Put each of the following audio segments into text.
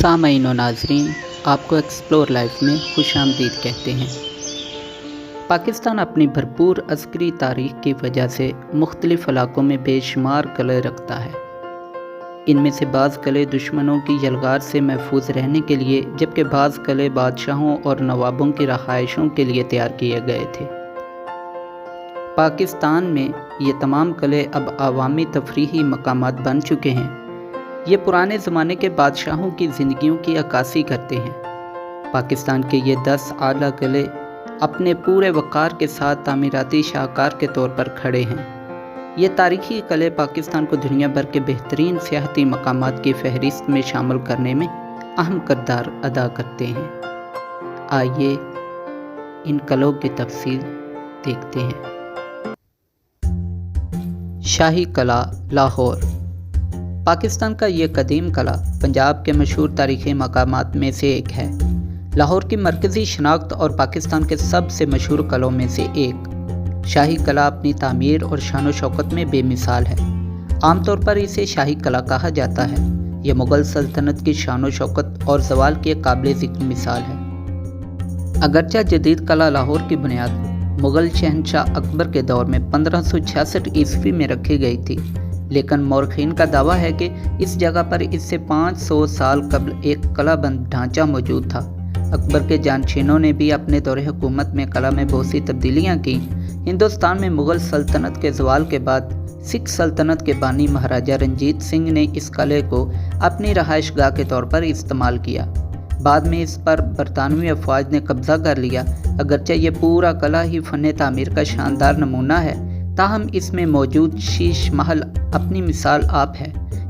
सामईन व नाज़रीन, आपको एक्सप्लोर लाइफ में खुश आमदीद कहते हैं। पाकिस्तान अपनी भरपूर अस्करी तारीख की वजह से मुख्तलिफ इलाकों में बेशुमार किले रखता है। इनमें से बाज़ किले दुश्मनों की यलगार से महफूज रहने के लिए, जबकि बाज़ किले बादशाहों और नवाबों की रहायशों के लिए तैयार किए गए थे। पाकिस्तान में ये तमाम किले अब अवामी तफरीही मकामात बन चुके हैं। ये पुराने ज़माने के बादशाहों की ज़िंदगियों की अक्कासी करते हैं। पाकिस्तान के ये 10 आला किले अपने पूरे वक़ार के साथ तामीराती शाहकार के तौर पर खड़े हैं। ये तारीख़ी किले पाकिस्तान को दुनिया भर के बेहतरीन सियाहती मकामात की फहरिस्त में शामिल करने में अहम किरदार अदा करते हैं। आइए इन किलों की तफसील देखते हैं। शाही किला लाहौर। पाकिस्तान का ये कदीम किला पंजाब के मशहूर तारीख़ी मकामात में से एक है। लाहौर की मरकज़ी शनाख्त और पाकिस्तान के सबसे मशहूर किलों में से एक। शाही किला अपनी तामीर और शान व शौकत में बेमिसाल है। आमतौर पर इसे शाही किला कहा जाता है। यह मुग़ल सल्तनत की शान व शौकत और ज़वाल की एक काबिल ज़िक्र मिसाल है। अगरचे जदीद किला लाहौर की बुनियाद मुग़ल शहनशाह अकबर के दौर में 1566 ईस्वी में रखी गई थी, लेकिन मौरख़ीन का दावा है कि इस जगह पर इससे 500 साल कबल एक किलाबंद ढांचा मौजूद था। अकबर के जानशीनों ने भी अपने दौरे हुकूमत में किला में बहुत सी तब्दीलियाँ की। हिंदुस्तान में मुग़ल सल्तनत के ज़वाल के बाद सिख सल्तनत के बानी महाराजा रंजीत सिंह ने इस किले को अपनी रहायशगाह के तौर पर इस्तेमाल किया। बाद में इस पर बरतानवी अफवाज ने कब्ज़ा कर लिया। अगरचे ये पूरा किला ही फ़न तामीर का शानदार नमूना है, ताहम इसमें मौजूद शीश महल अपनी मिसाल आप है।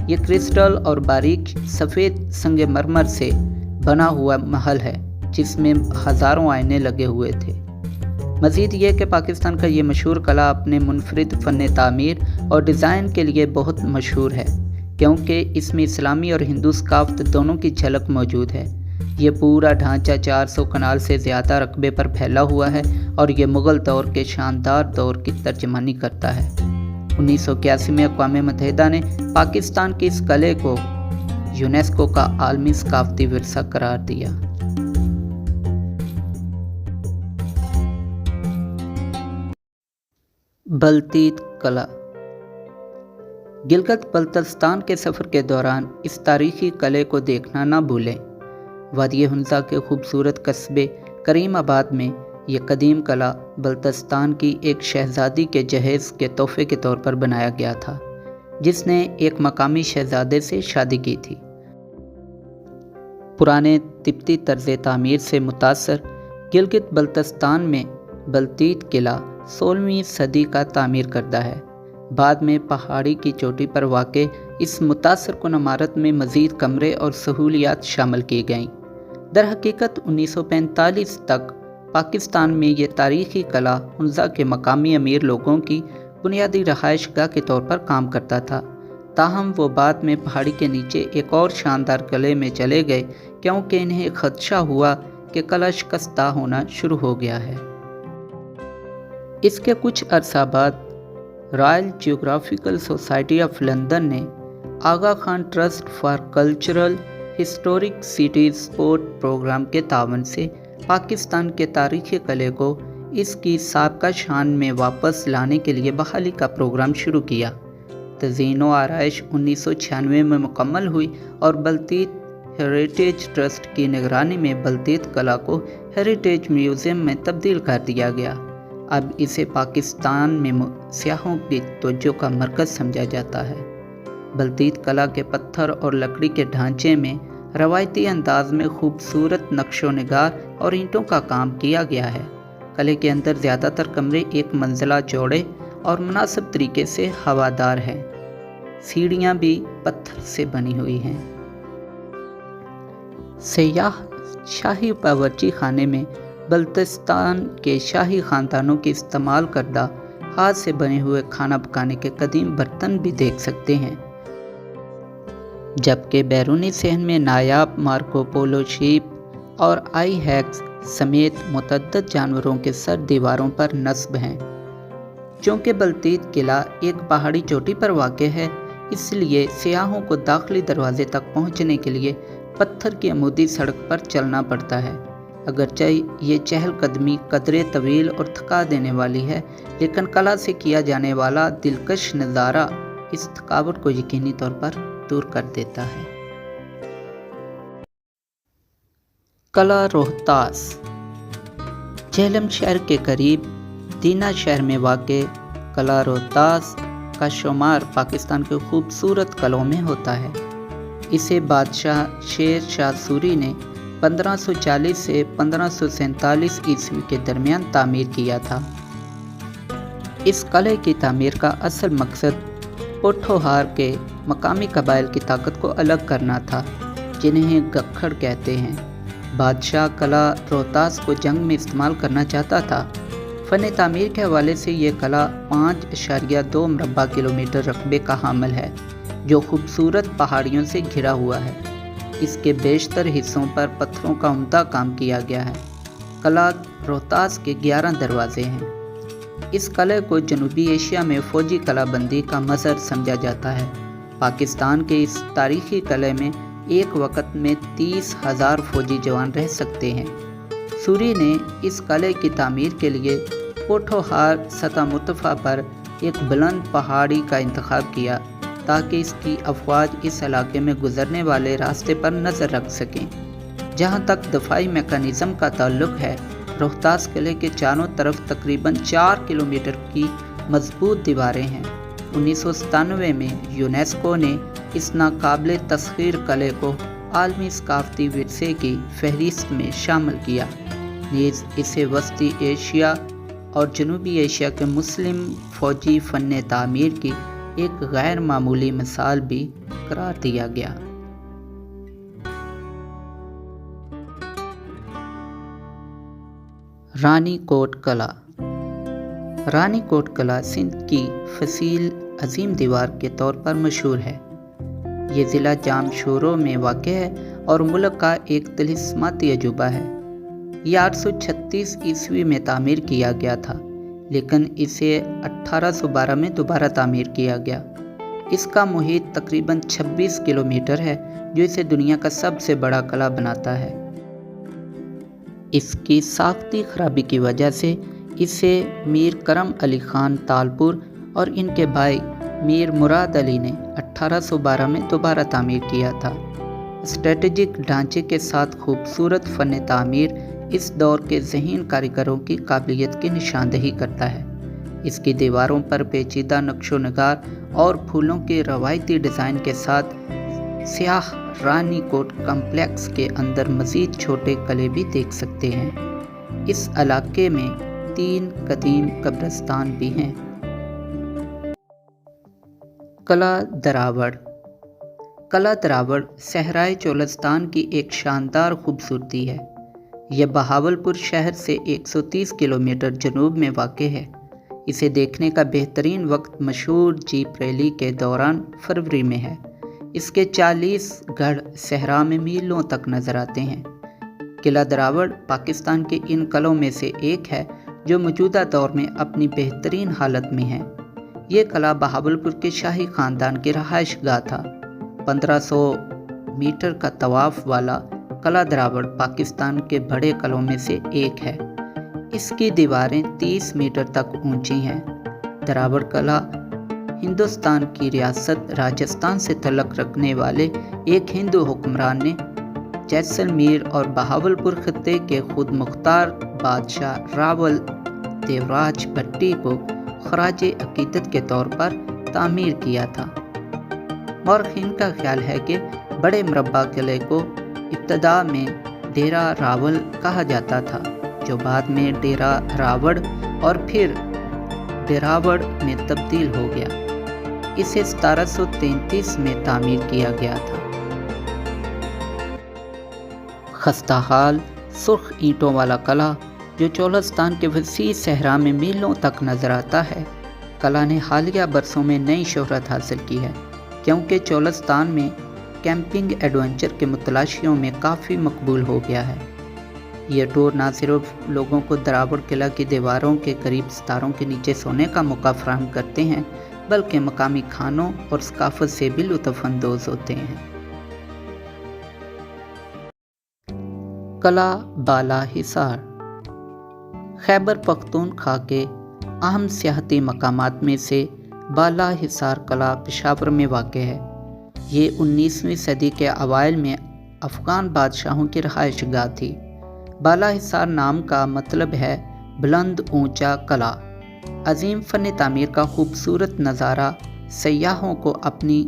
ये क्रिस्टल और बारीक सफ़ेद संगमरमर से बना हुआ महल है, जिसमें हज़ारों आईने लगे हुए थे। मज़ीद ये कि पाकिस्तान का ये मशहूर किला अपने मुनफरिद फ़न तामीर और डिज़ाइन के लिए बहुत मशहूर है, क्योंकि इसमें इस्लामी और हिंदू सकाफ़त दोनों की झलक मौजूद है। ये पूरा ढांचा 400 कनाल से ज़्यादा रकबे पर फैला हुआ है और ये मुग़ल दौर के शानदार दौर की तर्जमानी करता है। 1981 में अक़वाम मुत्तहिदा ने पाकिस्तान के इस किले को यूनेस्को का आलमी सकाफ़ती विरसा करार दिया। बल्तीत किला। गिलगित बल्तिस्तान के सफ़र के दौरान इस तारीख़ी किले को देखना ना भूलें। वादी हुंज़ा के खूबसूरत कस्बे करीमाबाद में ये कदीम किला बल्तिस्तान की एक शहज़ादी के जहेज़ के तोहफ़े के तौर पर बनाया गया था, जिसने एक मकामी शहज़ादे से शादी की थी। पुराने तिब्बती तर्ज़ तामीर से मुतासर गिलगित बल्तिस्तान में बल्तीत किला 16वीं सदी का तामीर करदा है। बाद में पहाड़ी की चोटी पर वाक़े इस मुतासर कुन इमारत में मज़ीद कमरे और सहूलियात शामिल की गईं। दर हकीकत 1945 तक पाकिस्तान में ये तारीख़ी किला हुंज़ा के मकामी अमीर लोगों की बुनियादी रहायशगाह के तौर पर काम करता था। ताहम वो बाद में पहाड़ी के नीचे एक और शानदार किले में चले गए, क्योंकि इन्हें खदशा हुआ कि किला शिकस्ता होना शुरू हो गया है। इसके कुछ अरसा बाद royal geographical society of London ने Aga Khan trust for cultural historic cities support programme के तावन से पाकिस्तान के तारीख़ी किले को इसकी साबका शान में वापस लाने के लिए बहाली का प्रोग्राम शुरू किया। तज़ीन व आराइश 1996 में मुकम्मल हुई और बल्तीत हेरिटेज ट्रस्ट की निगरानी में बल्तीत किला को हेरिटेज म्यूज़ियम में तब्दील कर दिया गया। अब इसे पाकिस्तान में सियाहों की तवज्जो का मरकज़ समझा जाता है। बल्तीत किला के पत्थर और लकड़ी के ढांचे में रवायती अंदाज में खूबसूरत नक्शो निगार और ईंटों का काम किया गया है। किले के अंदर ज़्यादातर कमरे एक मंजिला चौड़े और मुनासिब तरीके से हवादार हैं। सीढ़ियाँ भी पत्थर से बनी हुई हैं। सयाह शाही बावर्ची खाने में बल्तिस्तान के शाही ख़ानदानों के इस्तेमाल करदा हाथ से बने हुए खाना पकाने के कदीम बर्तन भी देख सकते हैं, जबकि बैरूनी सहन में नायाब मार्को पोलो शीप और आई हैक्स समेत मुतअद्दिद जानवरों के सर दीवारों पर नस्ब हैं। चूँकि बल्तीत किला एक पहाड़ी चोटी पर वाक़ है, इसलिए सियाहों को दाखिली दरवाजे तक पहुँचने के लिए पत्थर की अमूदी सड़क पर चलना पड़ता है। अगरचे ये चहलकदमी कदरे तवील और थका देने वाली है, लेकिन कला से किया जाने वाला दिलकश नज़ारा इस थकावट को यकीनी तौर पर दूर कर देता है। कला रोहतास। झेलम शहर के करीब दीना शहर में वाक़े कला रोहतास का शुमार पाकिस्तान के खूबसूरत कलों में होता है। इसे बादशाह शेर शाह सूरी ने 1540 से 1547 ईस्वी के दरमियान तामीर किया था। इस किले की तामीर का असल मकसद पोठोहार के मकामी कबाइल की ताकत को अलग करना था, जिन्हें गखड़ कहते हैं। बादशाह किला रोहतास को जंग में इस्तेमाल करना चाहता था। फ़न तामीर के हवाले से ये किला 5.2 मरबा किलोमीटर रकबे का हामिल है, जो खूबसूरत पहाड़ियों से घिरा हुआ है। इसके बेशतर हिस्सों पर पत्थरों का उम्दा काम किया गया है। किला रोहतास के 11 दरवाजे हैं। इस किले को जनूबी एशिया में फ़ौजी किलाबंदी का मज़र समझा जाता है। पाकिस्तान के इस तारीख़ी किले में एक वक़्त में 30,000 फ़ौजी जवान रह सकते हैं। सूरी ने इस किले की तामीर के लिए पोठोहार सतह मुर्तफ़ा पर एक बुलंद पहाड़ी का इंतखाब किया, ताकि इसकी अफवाज इस इलाके में गुजरने वाले रास्ते पर नज़र रख सकें। जहाँ तक दफाई मैकेनिज़्म का ताल्लुक़ है, रोहतास किले के चारों तरफ तकरीबन 4 किलोमीटर की मजबूत दीवारें हैं। 1997 में यूनेस्को ने इस नाकाबिले तस्खीर किले को आलमी सकाफती विरसे की फहरिस्त में शामिल किया। नीज़ इसे वस्ती एशिया और जनूबी एशिया के मुस्लिम फ़ौजी फ़न तामीर की एक गैर मामूली मिसाल भी करार दिया गया। रानी कोट किला। रानी कोट किला सिंध की फसील अजीम दीवार के तौर पर मशहूर है। ये ज़िला जामशोरो में वाक़ है और मुल्क का एक तिलिस्माती अजूबा है। ये 836 ईस्वी में तामीर किया गया था, लेकिन इसे 1812 में दोबारा तामीर किया गया। इसका मुहीत तकरीबन 26 किलोमीटर है, जो इसे दुनिया का सबसे बड़ा किला बनाता है। इसकी साख्ती खराबी की वजह से इसे मीर करम अली ख़ान तालपुर और इनके भाई मीर मुराद अली ने 1812 में दोबारा तामीर किया था। स्ट्रेटजिक ढांचे के साथ खूबसूरत फ़न तामीर इस दौर के ज़हीन कारीगरों की काबिलियत की निशानदही करता है। इसकी दीवारों पर पेचीदा नक्शो नगार और फूलों के रवायती डिज़ाइन के साथ सियाह रानी कोट कम्प्लेक्स के अंदर मज़ीद छोटे किले भी देख सकते हैं। इस इलाके में 3 कदीम कब्रिस्तान भी हैं। किला दरावड़। किला दरावड़ सहराए चोलस्तान की एक शानदार खूबसूरती है। यह बहावलपुर शहर से 130 किलोमीटर जनूब में वाक़ है। इसे देखने का बेहतरीन वक्त मशहूर जीप रैली के दौरान फरवरी में है। इसके 40 गढ़ सहरा में मीलों तक नज़र आते हैं। किला दरावड़ पाकिस्तान के इन किलों में से एक है जो मौजूदा दौर में अपनी बेहतरीन हालत में है। ये किला बहावलपुर के शाही ख़ानदान की रहायश गाह था। 1500 मीटर का तवाफ़ वाला किला दरावड़ पाकिस्तान के बड़े किलों में से एक है। इसकी दीवारें 30 मीटर तक ऊंची हैं। दरावड़ किला हिंदुस्तान की रियासत राजस्थान से तल्लुक़ रखने वाले एक हिंदू हुक्मरान ने जैसलमेर और बहावलपुर खित्ते के खुद मुख्तार बादशाह रावल देवराज भट्टी को खराज अकीदत के तौर पर तामीर किया था। मौरखीन का ख्याल है कि बड़े मरबा किले को इब्तदा में डेरा रावल कहा जाता था, जो बाद में डेरा रावड़ और फिर डेरावड़ में तब्दील हो गया। इसे 1733 में तामीर किया गया था। खस्ताहाल सुर्ख ईंटों वाला किला जो चोलस्तान के वसी सहरा में मीलों तक नज़र आता है, किला ने हालिया बरसों में नई शोहरत हासिल की है, क्योंकि चोलस्तान में कैंपिंग एडवेंचर के मुतलाशियों में काफ़ी मकबूल हो गया है। ये टूर न सिर्फ लोगों को दरावड़ किला की दीवारों के करीब सितारों के नीचे सोने का मौका फराहम करते हैं, बल्कि मकामी खानों और सकाफत से भी लुत्फ़ अंदोज़ होते हैं। कला बाला हिसार खैबर पख्तूनख्वा के अहम सियाहती मकामात में से बाला हिसार कला पेशावर में वाक़ है। ये 19वीं सदी के अवाइल में अफ़गान बादशाहों की रहायशगाह थी। बाला हिसार नाम का मतलब है बुलंद ऊंचा कला। अजीम फ़न तामीर का खूबसूरत नज़ारा सयाहों को अपनी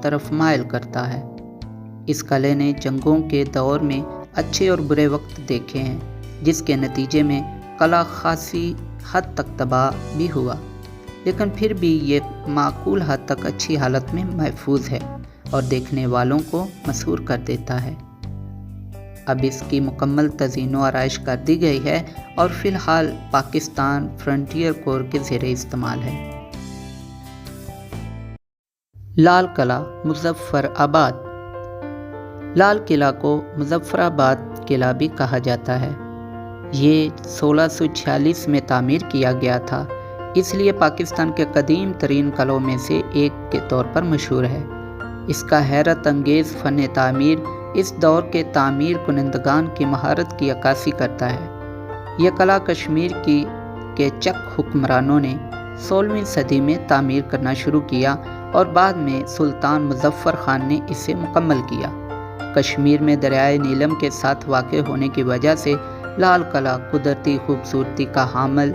तरफ मायल करता है। इस किले ने जंगों के दौर में अच्छे और बुरे वक्त देखे हैं, जिसके नतीजे में किला खासी हद तक तबाह भी हुआ, लेकिन फिर भी ये माकूल हद तक अच्छी हालत में महफूज है और देखने वालों को मसहूर कर देता है। अब इसकी मुकम्मल तज़ीनो आराइश कर दी गई है और फ़िलहाल पाकिस्तान फ्रंटियर कोर के ज़ेरे इस्तेमाल है। लाल किला मुज़फ़्फ़राबाद। लाल किला को मुज़फ़्फ़राबाद किला भी कहा जाता है। ये 1646 में तामीर किया गया था, इसलिए पाकिस्तान के कदीम तरीन किलों में से एक के तौर पर मशहूर है। इसका हैरत अंगेज़ फ़न तामीर इस दौर के तामीर कुनंदगान की महारत की अक्कासी करता है। यह किला कश्मीर के चक हुक्मरानों ने 16वीं सदी में तामीर करना शुरू किया और बाद में सुल्तान मुज़फ़्फ़र खान ने इसे मुकम्मल किया। कश्मीर में दरियाए नीलम के साथ वाक़ होने की वजह से लाल किला कुदरती खूबसूरती का हामिल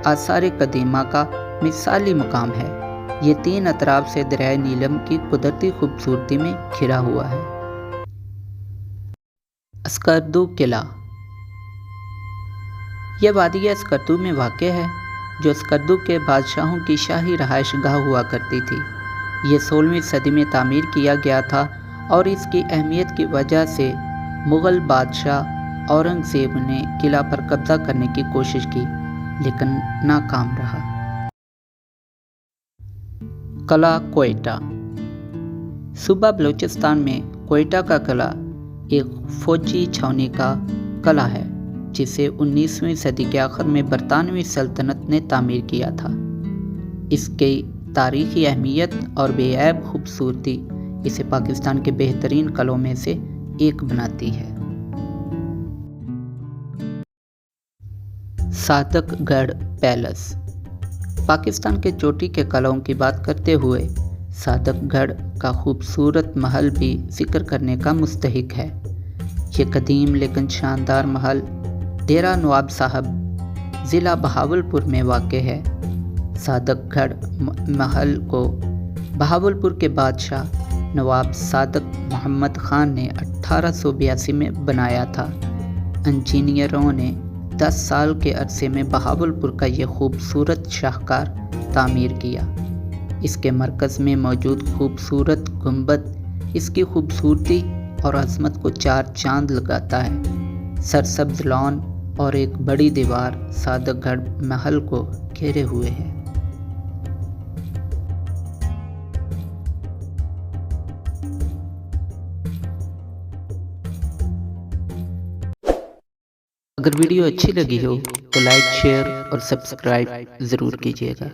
आसार कदीमा का मिसाली मुकाम है। ये 3 अतराफ से दरियाए नीलम की कुदरती खूबसूरती में घिरा हुआ है। अस्करदू किला। यह वादी अस्करदू में वाक़ है, जो अस्करदू के बादशाहों की शाही रहायशगाह हुआ करती थी। ये 16वीं सदी में तामीर किया गया था और इसकी अहमियत की वजह से मुग़ल बादशाह औरंगज़ेब ने किला पर कब्ज़ा करने की कोशिश की, लेकिन नाकाम रहा। किला कोयटा। सूबा बलूचिस्तान में कोयटा का किला एक फ़ौजी छावनी का किला है, जिसे 19वीं सदी के आखिर में बरतानवी सल्तनत ने तामीर किया था। इसकी तारीख़ी अहमियत और बेऐब खूबसूरती इसे पाकिस्तान के बेहतरीन किलों में से एक बनाती है। सादकगढ़ पैलेस। पाकिस्तान के चोटी के किलों की बात करते हुए सादकगढ़ का खूबसूरत महल भी जिक्र करने का मुस्तहिक है। ये कदीम लेकिन शानदार महल डेरा नवाब साहब ज़िला बहावलपुर में वाक़ है। सादकगढ़ महल को बहावलपुर के बादशाह नवाब सादक मोहम्मद ख़ान ने 1882 में बनाया था। इंजीनियरों ने 10 साल के अरसे में बहावलपुर का ये खूबसूरत शाहकार तामीर किया। इसके मरकज़ में मौजूद खूबसूरत गुंबद इसकी खूबसूरती और अज़मत को 4 चांद लगाता है। सरसब्ज़ लॉन और एक बड़ी दीवार सादकगढ़ महल को घेरे हुए है। अगर वीडियो अच्छी लगी हो तो लाइक, शेयर और सब्सक्राइब ज़रूर कीजिएगा।